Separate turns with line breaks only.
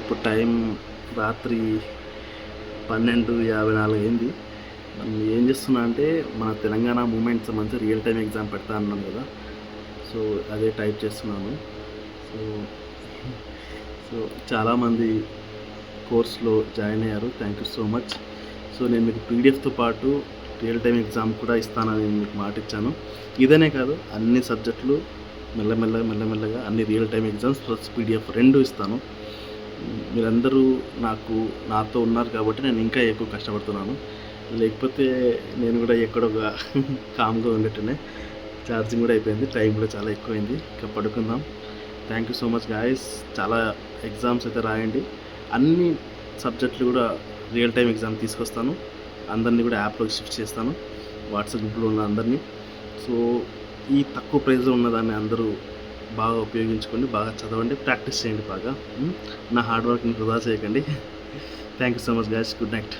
ఇప్పుడు టైం రాత్రి 12:54 అయింది. మనం ఏం చేస్తున్నా అంటే మన తెలంగాణ మూమెంట్స్ సంబంధించి రియల్ టైం ఎగ్జామ్ పెడతా అన్నాను కదా, సో అదే టైప్ చేస్తున్నాను. సో సో చాలామంది కోర్స్లో జాయిన్ అయ్యారు, thank you so much. So నేను మీకు పీడిఎఫ్తో పాటు రియల్ టైం ఎగ్జామ్ కూడా ఇస్తానని మీకు మాట ఇచ్చాను. ఇదనే కాదు, అన్ని సబ్జెక్టులు మెల్లమెల్లగా అన్ని real time exams plus PDF రెండు ఇస్తాను. మీరందరూ నాతో ఉన్నారు కాబట్టి నేను ఇంకా ఎక్కువ కష్టపడుతున్నాను. లేకపోతే నేను కూడా ఎక్కడొక కామ్గా ఉండేటనే. ఛార్జింగ్ కూడా అయిపోయింది, టైం కూడా చాలా ఎక్కువైంది, ఇంకా పడుకుందాం. Thank you so much guys. చాలా ఎగ్జామ్స్ అయితే రాయండి. అన్ని సబ్జెక్టులు కూడా రియల్ టైం ఎగ్జామ్ తీసుకొస్తాను. అందరినీ కూడా యాప్లోకి షిఫ్ట్ చేస్తాను, వాట్సాప్ గ్రూప్లో ఉన్న అందరినీ. సో ఈ తక్కువ ప్రైస్లో ఉన్నదాన్ని అందరూ బాగా ఉపయోగించుకోండి, బాగా చదవండి, ప్రాక్టీస్ చేయండి బాగా. నా హార్డ్ వర్క్ని వృధా చేయకండి. Thank you so much guys. Good night.